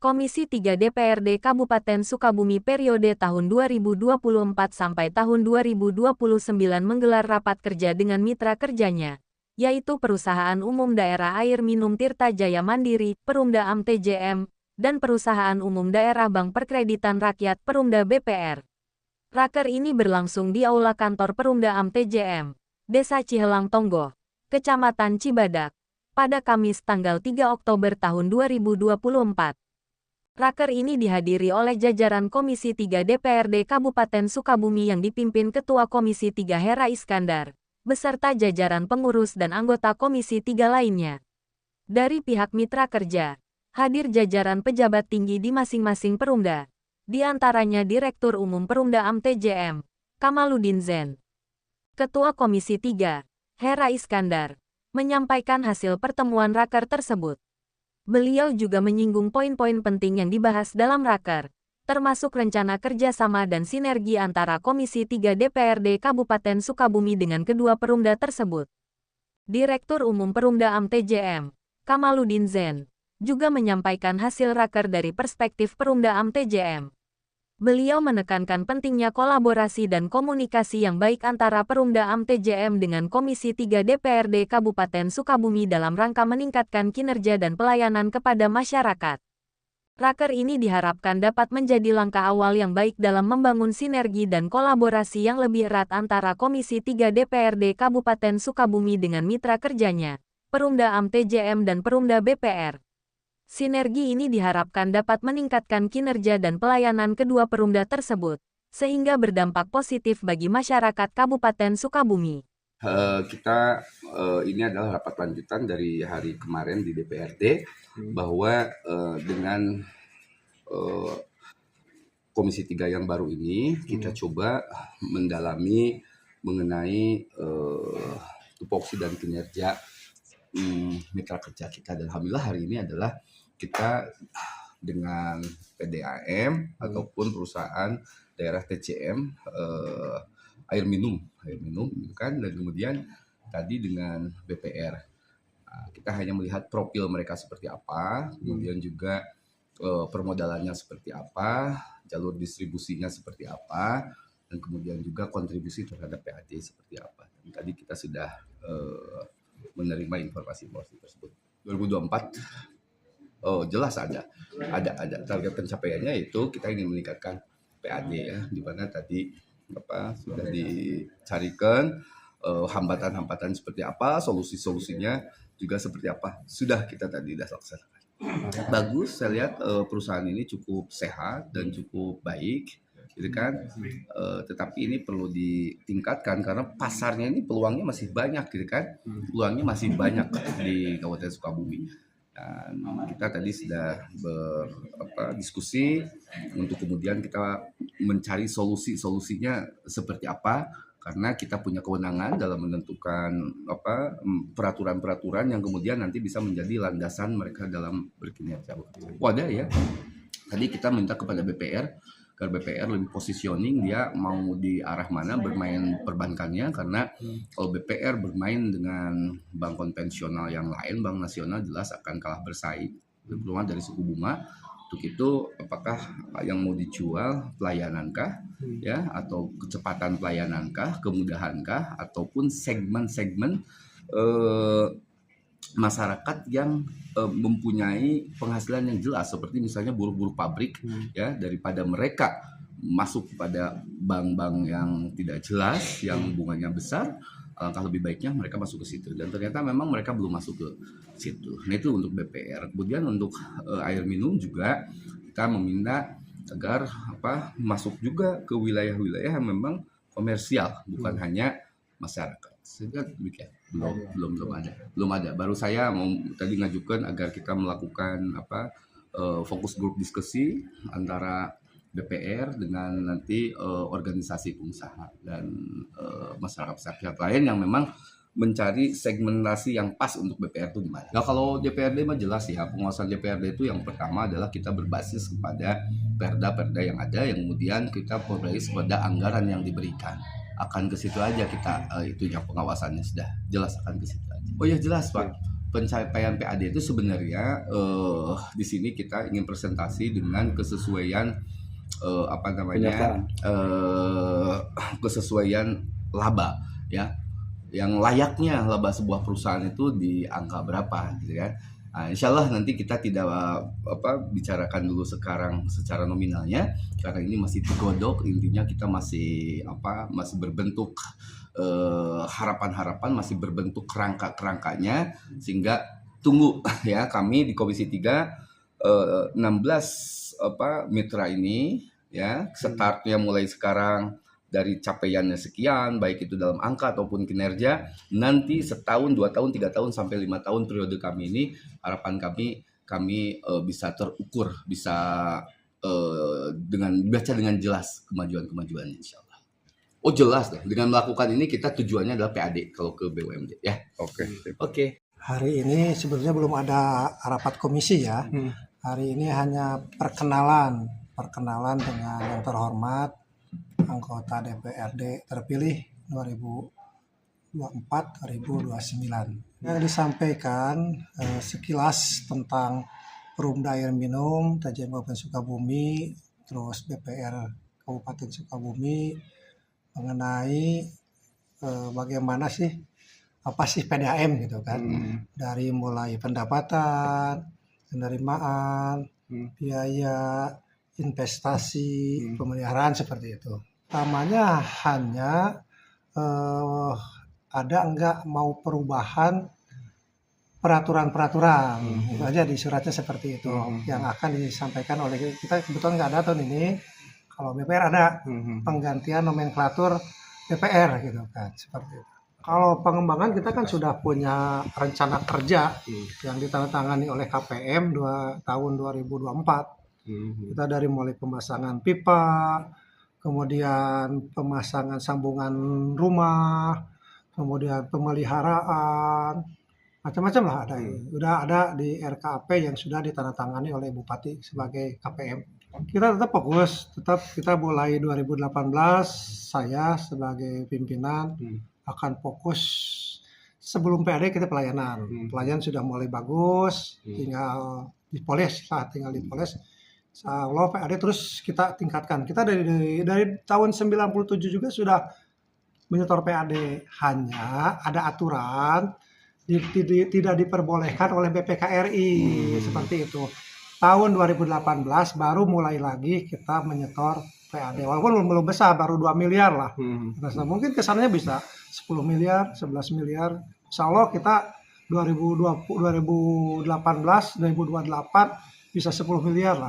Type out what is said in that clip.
Komisi 3 DPRD Kabupaten Sukabumi periode tahun 2024 sampai tahun 2029 menggelar rapat kerja dengan mitra kerjanya, yaitu Perusahaan Umum Daerah Air Minum Tirta Jaya Mandiri, Perumda AMTJM, dan Perusahaan Umum Daerah Bank Perkreditan Rakyat Perumda BPR. Raker ini berlangsung di Aula Kantor Perumda AMTJM, Desa Cihelang Tonggo, Kecamatan Cibadak, pada Kamis tanggal 3 Oktober tahun 2024. Raker ini dihadiri oleh jajaran Komisi 3 DPRD Kabupaten Sukabumi yang dipimpin Ketua Komisi 3 Hera Iskandar, beserta jajaran pengurus dan anggota Komisi 3 lainnya. Dari pihak mitra kerja, hadir jajaran pejabat tinggi di masing-masing perumda, di antaranya Direktur Umum Perumda AMTJM, Kamaludin Zen. Ketua Komisi 3, Hera Iskandar, menyampaikan hasil pertemuan raker tersebut. Beliau juga menyinggung poin-poin penting yang dibahas dalam raker, termasuk rencana kerjasama dan sinergi antara Komisi 3 DPRD Kabupaten Sukabumi dengan kedua perumda tersebut. Direktur Umum Perumda AMTJM, Kamaludin Zen, juga menyampaikan hasil raker dari perspektif perumda AMTJM. Beliau menekankan pentingnya kolaborasi dan komunikasi yang baik antara Perumda AMTJM dengan Komisi 3 DPRD Kabupaten Sukabumi dalam rangka meningkatkan kinerja dan pelayanan kepada masyarakat. Raker ini diharapkan dapat menjadi langkah awal yang baik dalam membangun sinergi dan kolaborasi yang lebih erat antara Komisi 3 DPRD Kabupaten Sukabumi dengan mitra kerjanya, Perumda AMTJM dan Perumda BPR. Sinergi ini diharapkan dapat meningkatkan kinerja dan pelayanan kedua perumda tersebut, sehingga berdampak positif bagi masyarakat Kabupaten Sukabumi. Ini adalah rapat lanjutan dari hari kemarin di DPRD, bahwa dengan Komisi 3 yang baru ini, kita coba mendalami mengenai tupoksi dan kinerja mitra kerja kita. Dan alhamdulillah hari ini adalah kita dengan PDAM ataupun perusahaan daerah TCM air minum kan, dan kemudian tadi dengan BPR kita hanya melihat profil mereka seperti apa, kemudian juga permodalannya seperti apa, jalur distribusinya seperti apa, dan kemudian juga kontribusi terhadap PAD seperti apa. Dan tadi kita sudah menerima informasi tersebut. 2024 jelas ada target pencapaiannya, itu kita ingin meningkatkan PAD ya, di mana tadi sudah dicarikan hambatan-hambatan seperti apa, solusi-solusinya juga seperti apa, sudah kita tadi laksanakan. Bagus, saya lihat perusahaan ini cukup sehat dan cukup baik, gitu kan. Tetapi ini perlu ditingkatkan karena pasarnya ini peluangnya masih banyak, gitu kan. Peluangnya masih banyak di Kabupaten Sukabumi. Dan kita tadi sudah berdiskusi untuk kemudian kita mencari solusinya seperti apa, karena kita punya kewenangan dalam menentukan peraturan-peraturan yang kemudian nanti bisa menjadi landasan mereka dalam berkinerja. Wadah ya. Tadi kita minta kepada BPR agar BPR lebih positioning dia mau di arah mana bermain perbankannya, karena kalau BPR bermain dengan bank konvensional yang lain, bank nasional jelas akan kalah bersaing, terutama dari suku bunga. Untuk itu apakah yang mau dijual pelayanankah ya, atau kecepatan pelayanankah, kemudahankah, ataupun segmen-segmen masyarakat yang mempunyai penghasilan yang jelas, seperti misalnya buruh-buruh pabrik ya, daripada mereka masuk kepada bank-bank yang tidak jelas, yang bunganya besar, alangkah lebih baiknya mereka masuk ke situ. Dan ternyata memang mereka belum masuk ke situ. Nah, itu untuk BPR. Kemudian untuk air minum juga kita meminta agar masuk juga ke wilayah-wilayah yang memang komersial, bukan hanya masyarakat. Sehingga demikian. Belum ada. Baru saya mau tadi ngajukan agar kita melakukan fokus group diskusi antara BPR dengan nanti organisasi pengusaha dan masyarakat pihak lain yang memang mencari segmentasi yang pas untuk BPR itu di mana. Nah, kalau DPRD mah jelas ya, penguasaan DPRD itu yang pertama adalah kita berbasis kepada perda-perda yang ada, yang kemudian kita berbasis pada anggaran yang diberikan. Akan ke situ aja kita itunya pengawasannya sudah jelas, akan ke situ aja. Oh ya jelas Pak. pencapaian PAD itu sebenarnya di sini kita ingin presentasi dengan kesesuaian apa namanya kesesuaian laba ya, yang layaknya laba sebuah perusahaan itu di angka berapa gitu kan. Nah, insya Allah nanti kita tidak bicarakan dulu sekarang secara nominalnya karena ini masih digodok, intinya kita masih masih berbentuk harapan-harapan, masih berbentuk kerangka-kerangkanya, sehingga tunggu ya, kami di Komisi 3 16 mitra ini ya, startnya mulai sekarang dari capaiannya sekian, baik itu dalam angka ataupun kinerja, nanti setahun, 2 tahun, 3 tahun, sampai 5 tahun periode kami ini, harapan kami bisa terukur, bisa baca dengan jelas kemajuan-kemajuannya insya Allah. Oh jelas deh, dengan melakukan ini kita tujuannya adalah PAD kalau ke BUMD ya. Oke. Hari ini sebenarnya belum ada rapat komisi ya. Hari ini hanya perkenalan dengan yang terhormat anggota DPRD terpilih 2024-2029. Yang disampaikan sekilas tentang Perumda Air Minum TJM Kabupaten Sukabumi, terus DPR Kabupaten Sukabumi mengenai bagaimana sih apa sih PDAM gitu kan, dari mulai pendapatan, penerimaan, biaya, investasi, pemeliharaan seperti itu. Utamanya hanya ada enggak mau perubahan peraturan-peraturan, itu aja di suratnya seperti itu yang akan disampaikan oleh kita. Kebetulan nggak ada tahun ini. Kalau BPR ada penggantian nomenklatur DPR gitu kan, seperti itu. Kalau pengembangan kita kan sudah punya rencana kerja yang ditandatangani oleh KPM tahun 2024. Kita dari mulai pemasangan pipa, kemudian pemasangan sambungan rumah, kemudian pemeliharaan, macam-macam lah ada. Udah ada di RKAP yang sudah ditandatangani oleh Bupati sebagai KPM. Kita tetap fokus, kita mulai 2018, saya sebagai pimpinan akan fokus sebelum PAD kita pelayanan. Pelayanan sudah mulai bagus, tinggal dipoles. Insya Allah PAD terus kita tingkatkan. Kita dari tahun 97 juga sudah menyetor PAD, hanya ada aturan tidak diperbolehkan oleh BPKRI seperti itu. Tahun 2018 baru mulai lagi kita menyetor PAD, walaupun belum besar, baru 2 miliar lah. Mungkin kesannya bisa 10 miliar, 11 miliar. Insya Allah kita 2018, 2028 bisa 10 miliar lah.